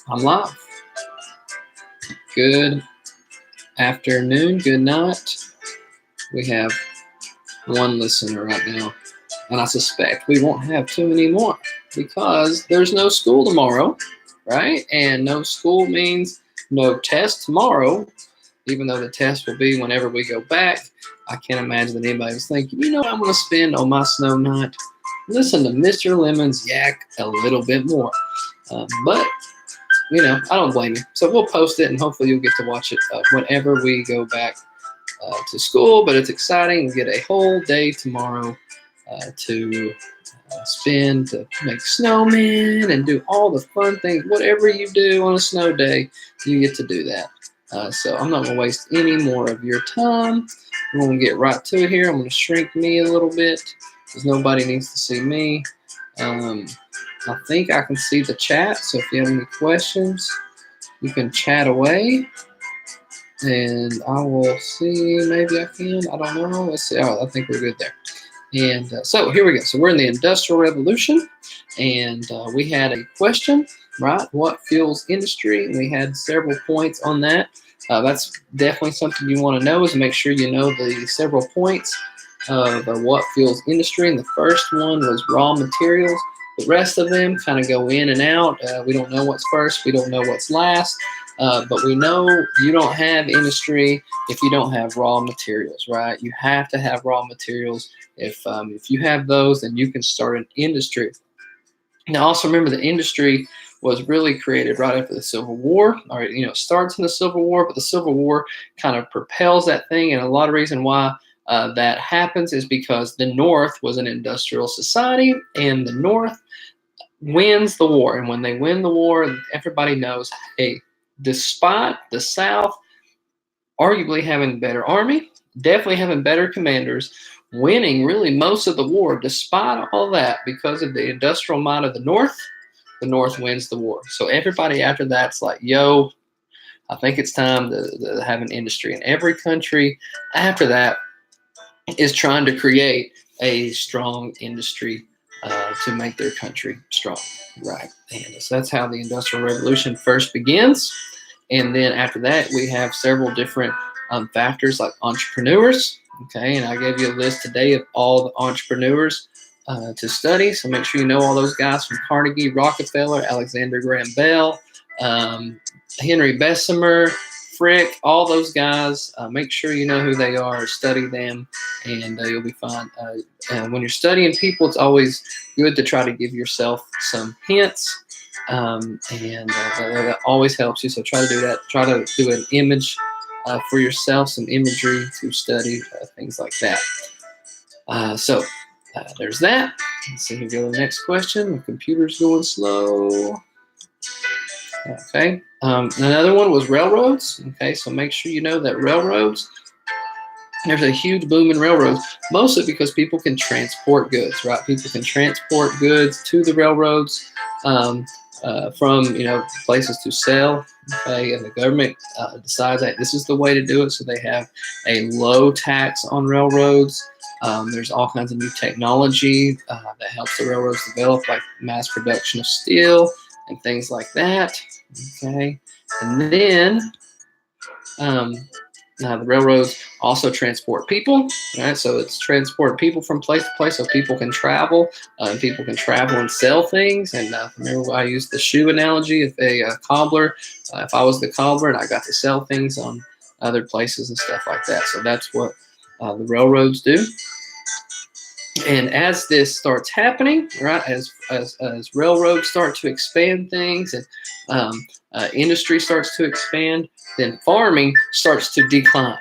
I'm live. Good afternoon, good night. We have one listener right now, and I suspect we won't have too many more because there's no school tomorrow, right? And no school means no test tomorrow, even though the test will be whenever we go back. I can't imagine that anybody was thinking, you know what I'm going to spend on my snow night? Listen to Mr. Lemons yak a little bit more. But I don't blame you. So we'll post it, and hopefully you'll get to watch it whenever we go back to school. But it's exciting. We get a whole day tomorrow to spend, to make snowmen and do all the fun things. Whatever you do on a snow day, you get to do that. So I'm not going to waste any more of your time. We're going to get right to it here. I'm going to shrink me a little bit because nobody needs to see me. I think I can see the chat, so if you have any questions, you can chat away, and I will see. Maybe I can. I don't know. Let's see. Oh, I think we're good there. And so here we go. So we're in the Industrial Revolution, and we had a question, right? What fuels industry? And we had several points on that. That's definitely something you want to know, is make sure you know the several points of what fuels industry. And the first one was raw materials. The rest of them kind of go in and out. We don't know what's first. We don't know what's last. But we know you don't have industry if you don't have raw materials, right? You have to have raw materials. If you have those, then you can start an industry. Now, also remember, the industry was really created right after the Civil War. All right, it starts in the Civil War, but the Civil War kind of propels that thing. And a lot of reason why that happens is because the North was an industrial society, and the North wins the war. And when they win the war, everybody knows, hey, despite the South arguably having better army, definitely having better commanders, winning really most of the war, despite all that, because of the industrial might of the North wins the war. So everybody after that's like, yo, I think it's time to have an industry. And every country after that is trying to create a strong industry to make their country strong, right? And so that's how the Industrial Revolution first begins. And then after that, we have several different factors like entrepreneurs. Okay, and I gave you a list today of all the entrepreneurs to study. So make sure you know all those guys from Carnegie, Rockefeller, Alexander Graham Bell, Henry Bessemer, Frick, all those guys. Make sure you know who they are, study them, and you'll be fine. When you're studying people, it's always good to try to give yourself some hints, and that always helps you. So try to do that. Try to do an image for yourself, some imagery to study, things like that. So there's that. Let's see, here we go to the next question. The computer's going slow. Okay. Another one was railroads. Okay, so make sure you know that railroads, there's a huge boom in railroads, mostly because people can transport goods, right? People can transport goods to the railroads from places to sell. Okay, and the government decides that this is the way to do it, so they have a low tax on railroads. There's all kinds of new technology that helps the railroads develop, like mass production of steel and things like that. Okay, and then the railroads also transport people, right? So it's transport people from place to place, so people can travel. People can travel and sell things. And remember, I used the shoe analogy. If a cobbler, if I was the cobbler and I got to sell things on other places and stuff like that. So that's what the railroads do. And as this starts happening, right, as railroads start to expand things and industry starts to expand, then farming starts to decline,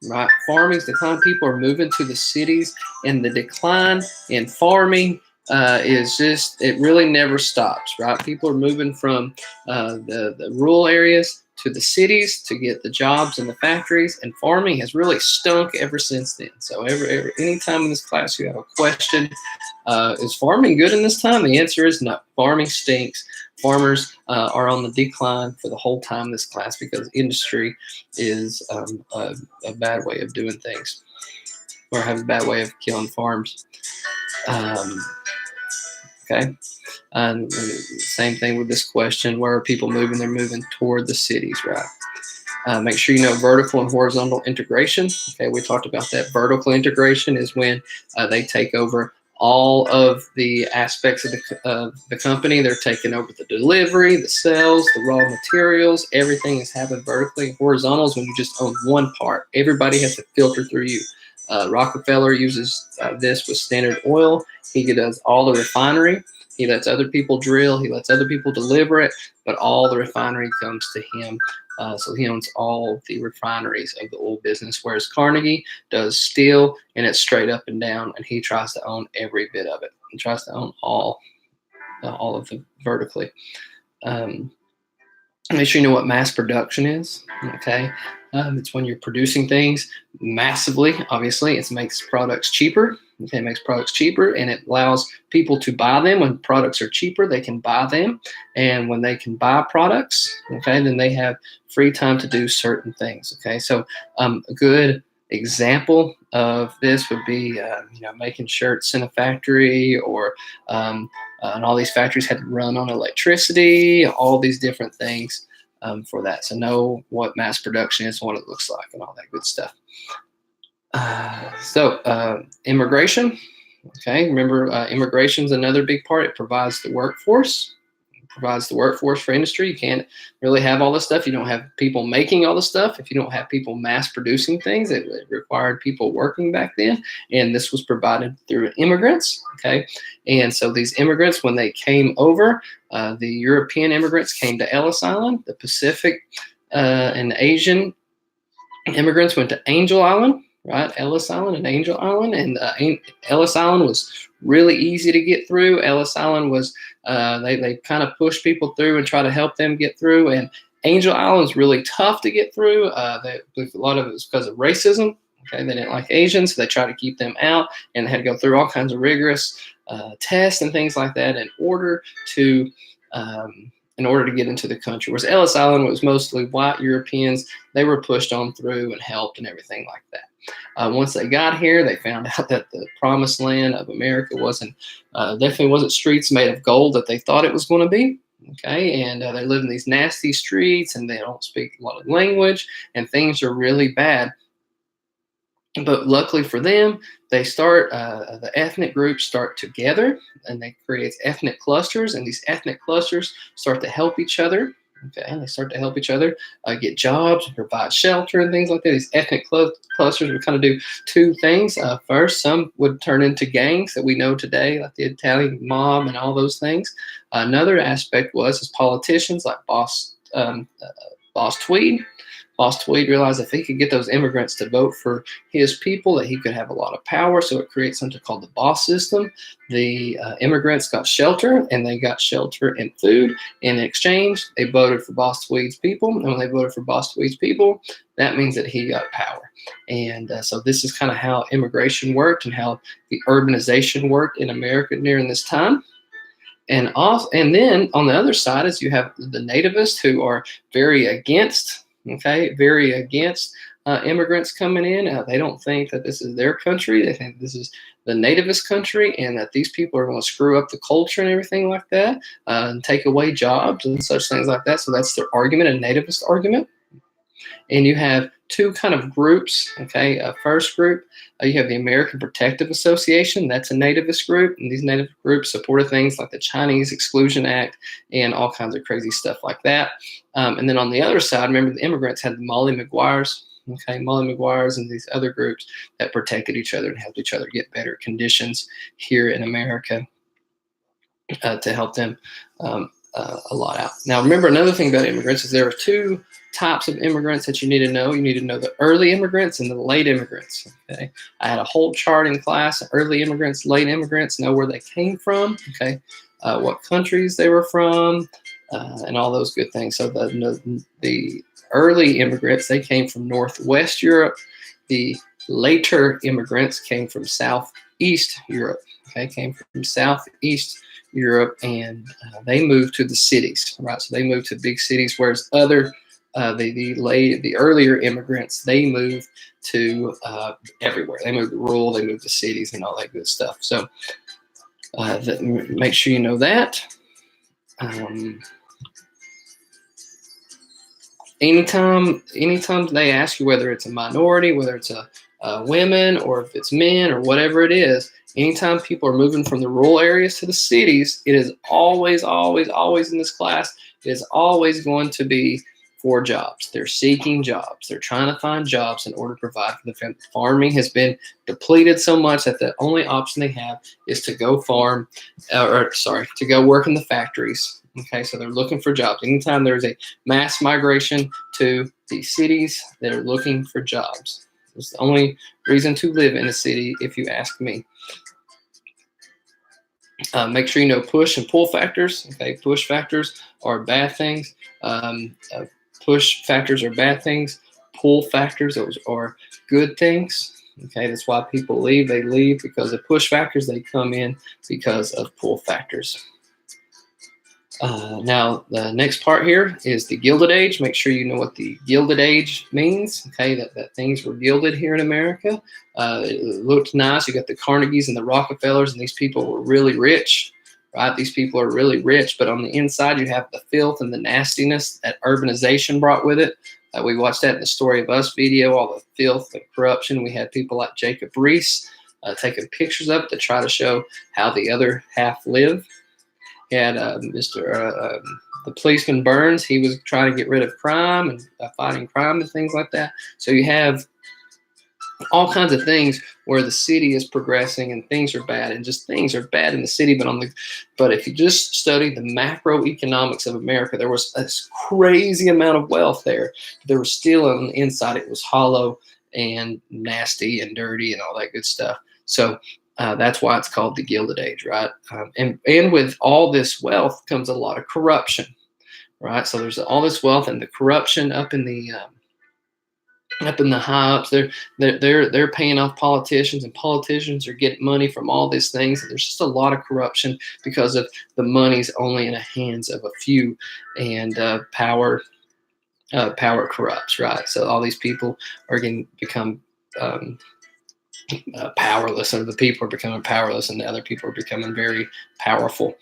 right? Farming's decline. People are moving to the cities, and the decline in farming is just, it really never stops, right? People are moving from the rural areas to the cities to get the jobs in the factories, and farming has really stunk ever since then. So any time in this class you have a question, is farming good in this time? The answer is no. Farming stinks. Farmers are on the decline for the whole time in this class because industry is a bad way of doing things, or have a bad way of killing farms. Okay. And same thing with this question: where are people moving? They're moving toward the cities, right? Make sure you know vertical and horizontal integration. Okay, we talked about that. Vertical integration is when they take over all of the aspects of the company. They're taking over the delivery, the sales, the raw materials. Everything is happening vertically. Horizontal is when you just own one part. Everybody has to filter through you. Rockefeller uses this with Standard Oil. He does all the refinery. He lets other people drill. He lets other people deliver it, but all the refinery comes to him. So he owns all the refineries of the oil business, whereas Carnegie does steel, and it's straight up and down, and he tries to own every bit of it. He tries to own all of the vertically. Make sure you know what mass production is. Okay, it's when you're producing things massively. Obviously, it makes products cheaper. Okay, it makes products cheaper, and it allows people to buy them. When products are cheaper, they can buy them, and when they can buy products, okay, then they have free time to do certain things. Okay, so a good example of this would be making shirts in a factory, or and all these factories had to run on electricity, all these different things for that. So know what mass production is, what it looks like, and all that good stuff. Immigration. Okay, remember immigration is another big part. It provides the workforce. Provides the workforce for industry. You can't really have all this stuff. You don't have people making all the stuff. If you don't have people mass producing things, it required people working back then. And this was provided through immigrants. Okay. And so these immigrants, when they came over, the European immigrants came to Ellis Island. The Pacific and Asian immigrants went to Angel Island. Right, Ellis Island and Angel Island, and Ellis Island was really easy to get through. Ellis Island was they kind of push people through and try to help them get through. And Angel Island is really tough to get through. A lot of it was because of racism. Okay, they didn't like Asians, so they tried to keep them out, and they had to go through all kinds of rigorous tests and things like that in order to get into the country. Whereas Ellis Island was mostly white Europeans. They were pushed on through and helped and everything like that. Once they got here, they found out that the promised land of America definitely wasn't streets made of gold that they thought it was going to be. Okay, and they live in these nasty streets, and they don't speak a lot of language, and things are really bad. But luckily for them, they start the ethnic groups start together, and they create ethnic clusters, and these ethnic clusters start to help each other. Okay, and they start to help each other get jobs, and provide shelter, and things like that. These ethnic clusters would kind of do two things. First, some would turn into gangs that we know today, like the Italian mob and all those things. Another aspect was as politicians like Boss Tweed. Boss Tweed realized if he could get those immigrants to vote for his people, that he could have a lot of power. So it creates something called the boss system. The immigrants got shelter, and they got shelter and food. In exchange, they voted for Boss Tweed's people. And when they voted for Boss Tweed's people, that means that he got power. And so this is kind of how immigration worked and how the urbanization worked in America during this time. And then on the other side is you have the nativists who are very against immigrants coming in. They don't think that this is their country. They think this is the nativist country, and that these people are going to screw up the culture and everything like that, and take away jobs and such things like that. So that's their argument, a nativist argument. And you have two kind of groups. Okay, first group, you have the American Protective Association. That's a nativist group, and these native groups supported things like the Chinese Exclusion Act and all kinds of crazy stuff like that. And then on the other side, remember the immigrants had the Molly Maguires. Okay, Molly Maguires and these other groups that protected each other and helped each other get better conditions here in America to help them a lot out. Now, remember another thing about immigrants is there are two types of immigrants that you need to know. You need to know the early immigrants and the late immigrants. Okay, I had a whole chart in class: early immigrants, late immigrants. Know where they came from. Okay, what countries they were from, and all those good things. So the early immigrants, they came from Northwest Europe. The later immigrants came from Southeast Europe. Okay, came from Southeast Europe, and they moved to the cities. Right, so they moved to big cities, whereas the earlier immigrants, they moved to everywhere. They moved to rural, they moved to cities, and all that good stuff. So Make sure you know that. Anytime they ask you whether it's a minority, whether it's a women, or if it's men, or whatever it is, anytime people are moving from the rural areas to the cities, it is always, always, always in this class, it is always going to be for jobs. They're seeking jobs. They're trying to find jobs in order to provide for the family. Farming has been depleted so much that the only option they have is to go farm, to go work in the factories. Okay, so they're looking for jobs. Anytime there's a mass migration to the cities, they're looking for jobs. It's the only reason to live in a city, if you ask me. Make sure you know push and pull factors. Okay, push factors are bad things. Push factors are bad things. Pull factors are good things. Okay, that's why people leave. They leave because of push factors. They come in because of pull factors. Now, the next part here is the Gilded Age. Make sure you know what the Gilded Age means. Okay, that things were gilded here in America. It looked nice. You got the Carnegies and the Rockefellers, and these people were really rich, right? These people are really rich, but on the inside, you have the filth and the nastiness that urbanization brought with it. We watched that in the Story of Us video, all the filth and corruption. We had people like Jacob Riis taking pictures of it to try to show how the other half lived. Had the policeman Burns. He was trying to get rid of crime and fighting crime and things like that. So you have all kinds of things where the city is progressing and things are bad, and just things are bad in the city. But if you just study the macroeconomics of America, there was a crazy amount of wealth there. There was still on the inside, it was hollow and nasty and dirty and all that good stuff. So that's why it's called the Gilded Age, right? And with all this wealth comes a lot of corruption, right? So there's all this wealth and the corruption up in the high ups. They're paying off politicians, and politicians are getting money from all these things. And there's just a lot of corruption because of the money's only in the hands of a few, and power corrupts, right? So all these people are going to become powerless, and the people are becoming powerless, and the other people are becoming very powerful.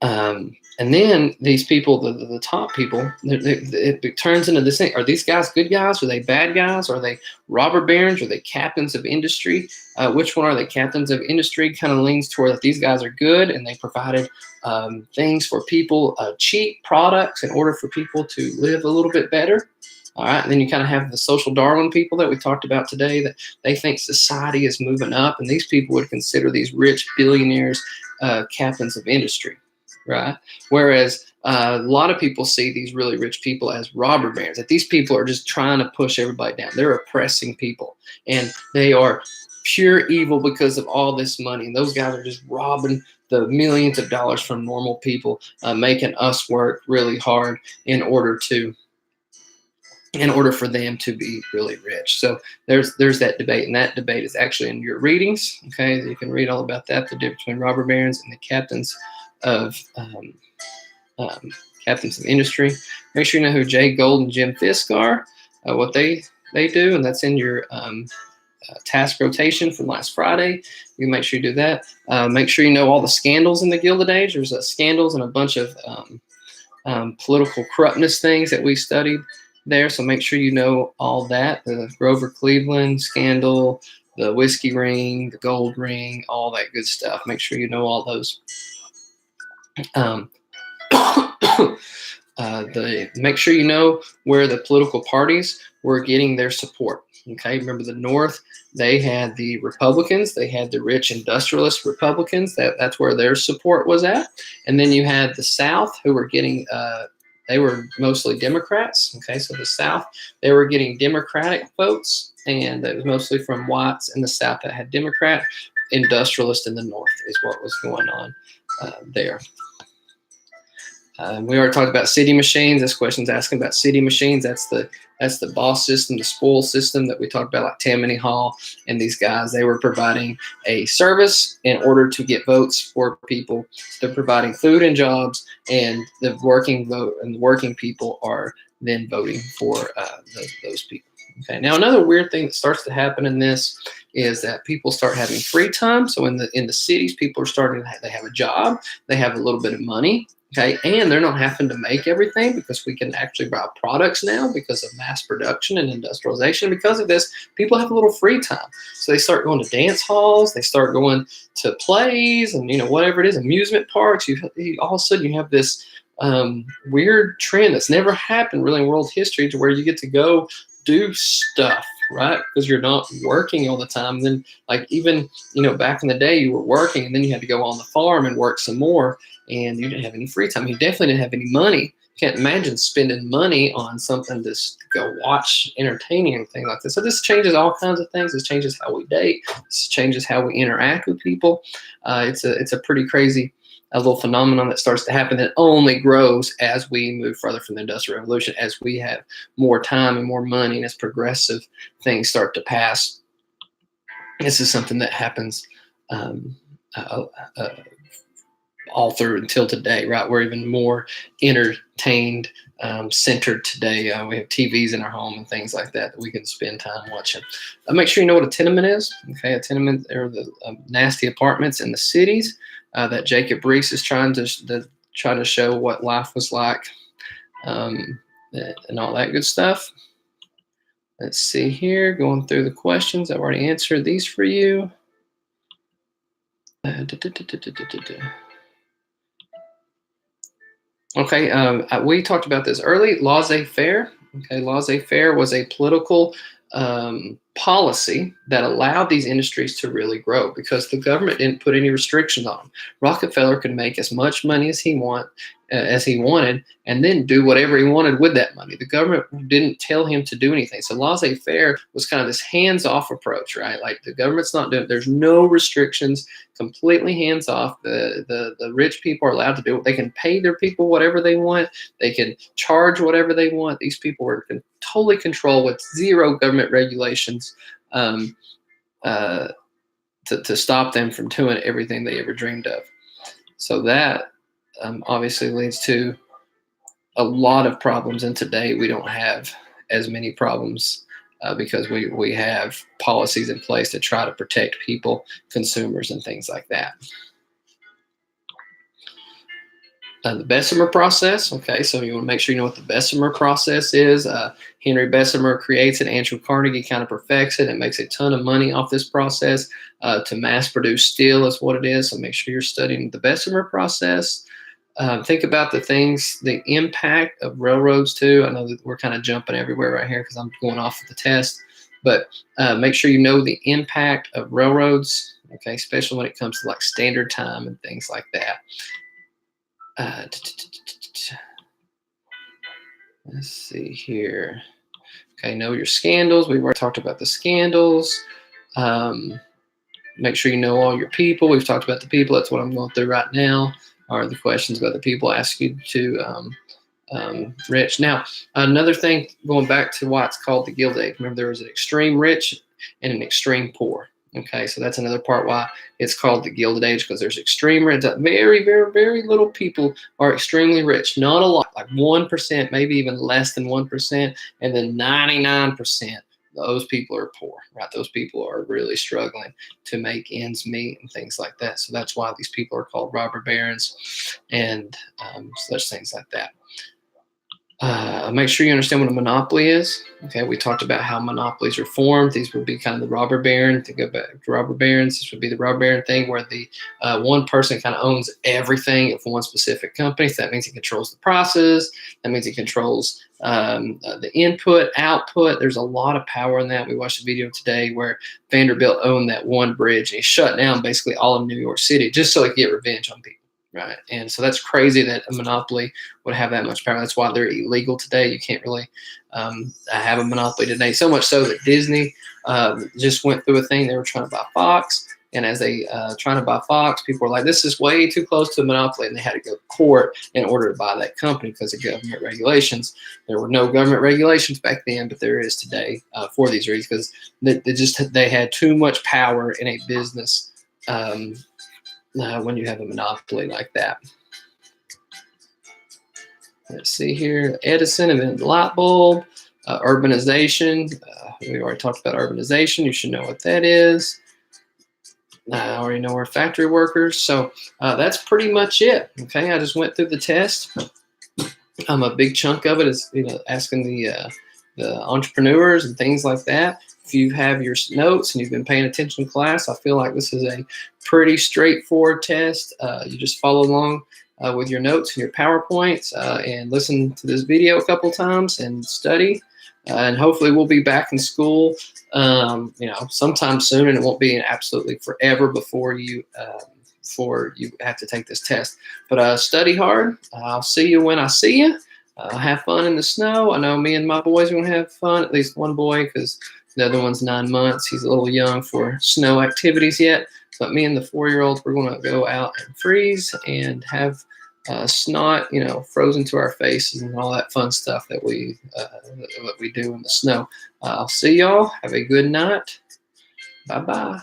And then these people, the top people, it turns into this thing. Are these guys good guys? Are they bad guys? Are they robber barons? Are they captains of industry? Which one are they? Captains of industry kind of leans toward that these guys are good, and they provided things for people, cheap products in order for people to live a little bit better. All right, and then you kind of have the social Darwin people that we talked about today, that they think society is moving up, and these people would consider these rich billionaires captains of industry, right? Whereas a lot of people see these really rich people as robber barons, that these people are just trying to push everybody down. They're oppressing people, and they are pure evil because of all this money, and those guys are just robbing the millions of dollars from normal people, making us work really hard in order for them to be really rich. So there's that debate, and that debate is actually in your readings. Okay, you can read all about that, the difference between robber barons and the captains of industry. Make sure you know who Jay Gould and Jim Fisk are, what they do, and that's in your task rotation from last Friday. You make sure you do that. Make sure you know all the scandals in the Gilded Age. There's scandals and a bunch of political corruptness things that we studied there, so make sure you know all that. The Grover Cleveland scandal, the whiskey ring, the gold ring, all that good stuff. Make sure you know all those. Make sure you know where the political parties were getting their support. Okay, remember the North, they had the Republicans, they had the rich industrialist Republicans, that's where their support was at. And then you had the South, who were getting they were mostly Democrats. Okay, so the South, they were getting Democratic votes, and it was mostly from whites in the South that had Democrat. Industrialist in the North is what was going on there. We already talked about city machines. This question's asking about city machines. That's the boss system, the spoil system that we talked about, like Tammany Hall and these guys. They were providing a service in order to get votes for people. They're providing food and jobs, and the working people are then voting for those people. Okay. Now, another weird thing that starts to happen in this is that people start having free time. So in the cities, people are starting to they have a job, they have a little bit of money, okay, and they're not having to make everything because we can actually buy products now because of mass production and industrialization. Because of this, people have a little free time, so they start going to dance halls, they start going to plays, and whatever it is, amusement parks. All of a sudden you have this weird trend that's never happened really in world history, to where you get to go do stuff, right? Because you're not working all the time. And then, like, even back in the day, you were working, and then you had to go on the farm and work some more, and you didn't have any free time. You definitely didn't have any money. You can't imagine spending money on something to go watch entertaining and things like this. So this changes all kinds of things. This changes how we date. This changes how we interact with people. It's a pretty crazy little phenomenon that starts to happen, that only grows as we move further from the Industrial Revolution, as we have more time and more money, and as progressive things start to pass. This is something that happens all through until today, right? We're even more entertained, centered today. We have TVs in our home and things like that we can spend time watching. Make sure you know what a tenement is. Okay, a tenement are the nasty apartments in the cities that Jacob Riis is trying to show what life was like, and all that good stuff. Let's see here, going through the questions. I've already answered these for you. Okay, we talked about this early. Laissez-faire. Okay, laissez-faire was a political policy that allowed these industries to really grow because the government didn't put any restrictions on them. Rockefeller could make as much money as he wanted, and then do whatever he wanted with that money. The government didn't tell him to do anything. So laissez-faire was kind of this hands-off approach, right? Like, the government's not doing, there's no restrictions, completely hands-off. The rich people are allowed to do it. They can pay their people whatever they want. They can charge whatever they want. These people were totally controlled with zero government regulations to stop them from doing everything they ever dreamed of. So that obviously leads to a lot of problems. And today we don't have as many problems because we have policies in place to try to protect people, consumers, and things like that. The Bessemer process. Okay, so you want to make sure you know what the Bessemer process is. Henry Bessemer creates it. Andrew Carnegie kind of perfects it and makes a ton of money off this process. To mass produce steel is what it is. So make sure you're studying the Bessemer process. Think about the impact of railroads too. I know that we're kind of jumping everywhere right here because I'm going off of the test, but make sure you know the impact of railroads. Okay, especially when it comes to like standard time and things like that. Let's see here. Okay, know your scandals. We've already talked about the scandals. Make sure you know all your people. We've talked about the people. That's what I'm going through right now. Are the questions about the people ask you to rich. Now, another thing, going back to why it's called the Gilded Age. Remember, there was an extreme rich and an extreme poor. Okay, so that's another part why it's called the Gilded Age, because there's extreme rich. Very, very, very little people are extremely rich. Not a lot, like 1%, maybe even less than 1%, and then 99%. Those people are poor, right? Those people are really struggling to make ends meet and things like that. So that's why these people are called robber barons and such things like that. Make sure you understand what a monopoly is. Okay, we talked about how monopolies are formed. These would be kind of the robber baron. To go back to robber barons, this would be the robber baron thing where the one person kind of owns everything of one specific company. So that means he controls the prices. That means he controls the input, output. There's a lot of power in that. We watched a video today where Vanderbilt owned that one bridge, and he shut down basically all of New York City just so he could get revenge on people. Right, and so that's crazy that a monopoly would have that much power. That's why they're illegal today. You can't really have a monopoly today. So much so that Disney just went through a thing. They were trying to buy Fox, and as they trying to buy Fox, people were like, "This is way too close to a monopoly," and they had to go to court in order to buy that company because of government regulations. There were no government regulations back then, but there is today for these reasons because they had too much power in a business. When you have a monopoly like that. Let's see here. Edison invented the light bulb. Urbanization. We already talked about urbanization. You should know what that is. I already know we're factory workers. So that's pretty much it. Okay, I just went through the test. A big chunk of it is asking the entrepreneurs and things like that. If you have your notes and you've been paying attention in class, I feel like this is a pretty straightforward test. You just follow along with your notes and your PowerPoints and listen to this video a couple times and study. And hopefully we'll be back in school, sometime soon, and it won't be absolutely forever before you have to take this test. But study hard. I'll see you when I see you. Have fun in the snow. I know me and my boys are going to have fun, at least one boy, because the other one's 9 months. He's a little young for snow activities yet. But me and the 4-year-old, we're going to go out and freeze and have snot, frozen to our faces and all that fun stuff that we do in the snow. I'll see y'all. Have a good night. Bye-bye.